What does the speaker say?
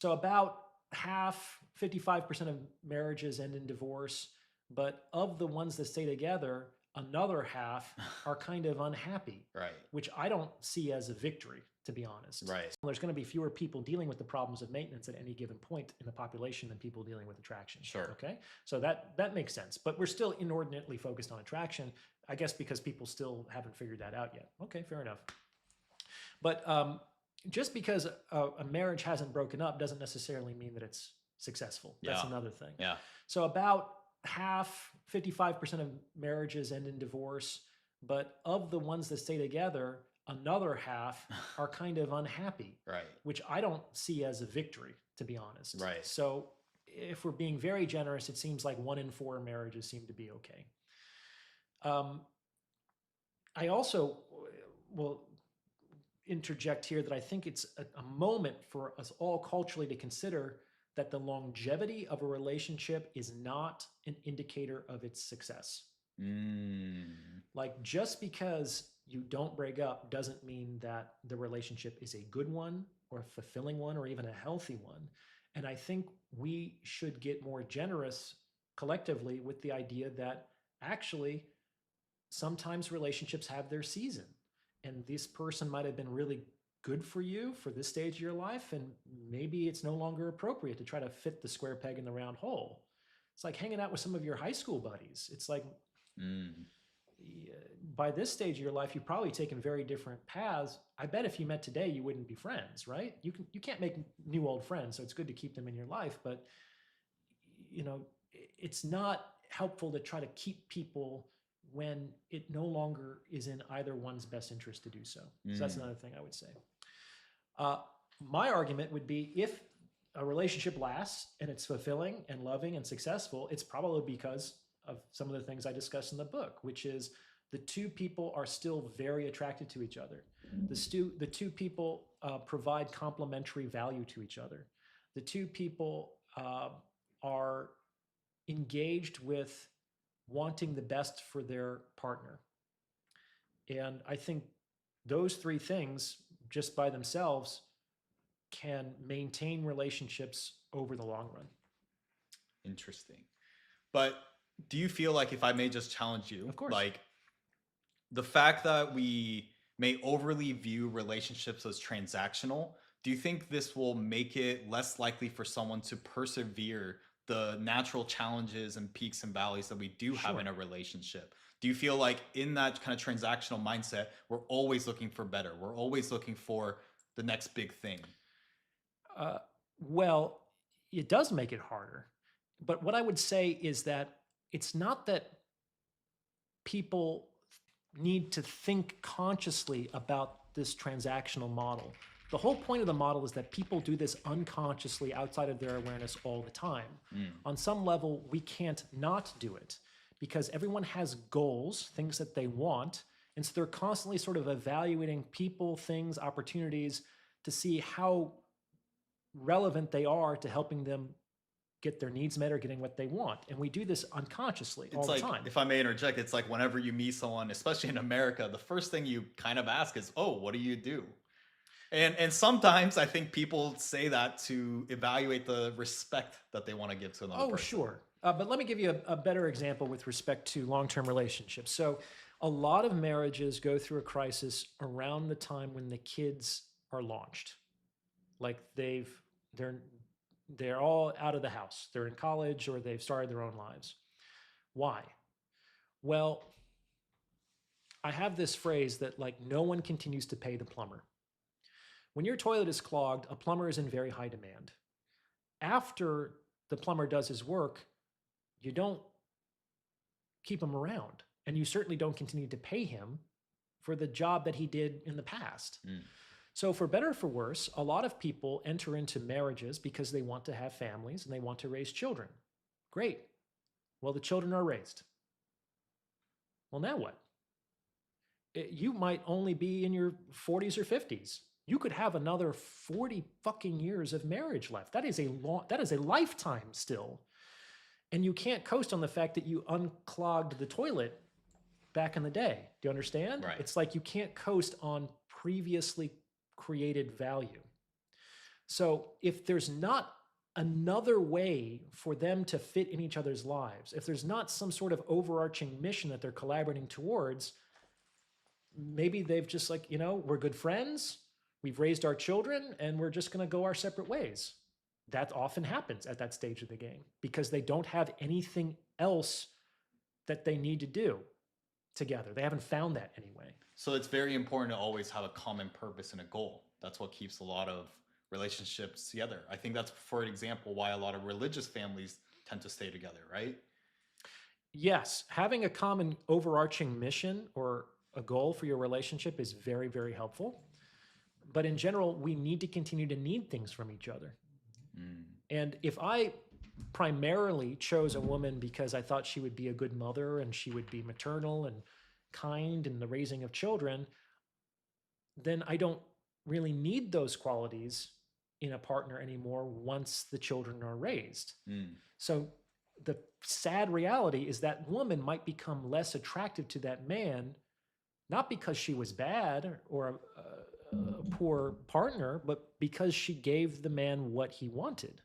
So about half, 55% of marriages end in divorce, but of the ones that stay together, another half are kind of unhappy, Right. which I don't see as a victory, to be honest. Right. There's going to be fewer people dealing with the problems of maintenance at any given point in the population than people dealing with attraction. Sure. Okay, so that makes sense. But we're still inordinately focused on attraction, I guess, because people still haven't figured that out yet. Okay, fair enough. But just because a marriage hasn't broken up doesn't necessarily mean that it's successful. That's Yeah. another thing. Yeah. So about half, 55% of marriages end in divorce, but of the ones that stay together, another half are kind of unhappy, Right. which I don't see as a victory, to be honest. Right. So if we're being very generous, it seems like 1 in 4 marriages seem to be okay. I also will interject here that I think it's a moment for us all culturally to consider that the longevity of a relationship is not an indicator of its success. Like, just because you don't break up doesn't mean that the relationship is a good one or a fulfilling one or even a healthy one. And I think we should get more generous collectively with the idea that actually sometimes relationships have their season, and this person might have been really good for you for this stage of your life, and maybe it's no longer appropriate to try to fit the square peg in the round hole. It's like hanging out with some of your high school buddies. It's like by this stage of your life, you've probably taken very different paths. I bet if you met today, you wouldn't be friends, right? You can't make new old friends, so it's good to keep them in your life. But it's not helpful to try to keep people when it no longer is in either one's best interest to do so. So that's another thing I would say. My argument would be, if a relationship lasts and it's fulfilling and loving and successful, it's probably because of some of the things I discussed in the book, which is the two people are still very attracted to each other. The two people provide complementary value to each other. The two people are engaged with wanting the best for their partner. And I think those three things, just by themselves, can maintain relationships over the long run. Interesting. But do you feel like, if I may just challenge you, Of course. like the fact that we may overly view relationships as transactional, do you think this will make it less likely for someone to persevere the natural challenges and peaks and valleys that we do have in a relationship? Do you feel like in that kind of transactional mindset, we're always looking for better? We're always looking for the next big thing? Well, it does make it harder. But what I would say is that it's not that people need to think consciously about this transactional model. The whole point of the model is that people do this unconsciously outside of their awareness all the time. On some level, we can't not do it because everyone has goals, things that they want. And so they're constantly sort of evaluating people, things, opportunities to see how relevant they are to helping them get their needs met or getting what they want. And we do this unconsciously all the time. If I may interject, it's like whenever you meet someone, especially in America, the first thing you kind of ask is, oh, what do you do? And sometimes I think people say that to evaluate the respect that they want to give to another person. Sure. But let me give you a better example with respect to long-term relationships. So a lot of marriages go through a crisis around the time when the kids are launched. Like they're all out of the house. They're in college or they've started their own lives. Why? Well, I have this phrase that, like, no one continues to pay the plumber. When your toilet is clogged, a plumber is in very high demand. After the plumber does his work, you don't keep him around, and you certainly don't continue to pay him for the job that he did in the past. So for better or for worse, a lot of people enter into marriages because they want to have families and they want to raise children. Great. Well, the children are raised. Well, now what? You might only be in your 40s or 50s. You could have another 40 fucking years of marriage left. That is a lifetime still. And you can't coast on the fact that you unclogged the toilet back in the day. Do you understand? Right. It's like you can't coast on previously created value. So if there's not another way for them to fit in each other's lives, if there's not some sort of overarching mission that they're collaborating towards, maybe they've just like, we're good friends, we've raised our children, and we're just going to go our separate ways. That often happens at that stage of the game because they don't have anything else that they need to do together. They haven't found that anyway. So it's very important to always have a common purpose and a goal. That's what keeps a lot of relationships together. I think that's, for example, why a lot of religious families tend to stay together, right? Yes, having a common overarching mission or a goal for your relationship is very, very helpful. But in general, we need to continue to need things from each other. Mm. And if I primarily chose a woman because I thought she would be a good mother and she would be maternal and kind in the raising of children, then I don't really need those qualities in a partner anymore once the children are raised. Mm. So the sad reality is that woman might become less attractive to that man, not because she was bad or a poor partner, but because she gave the man what he wanted.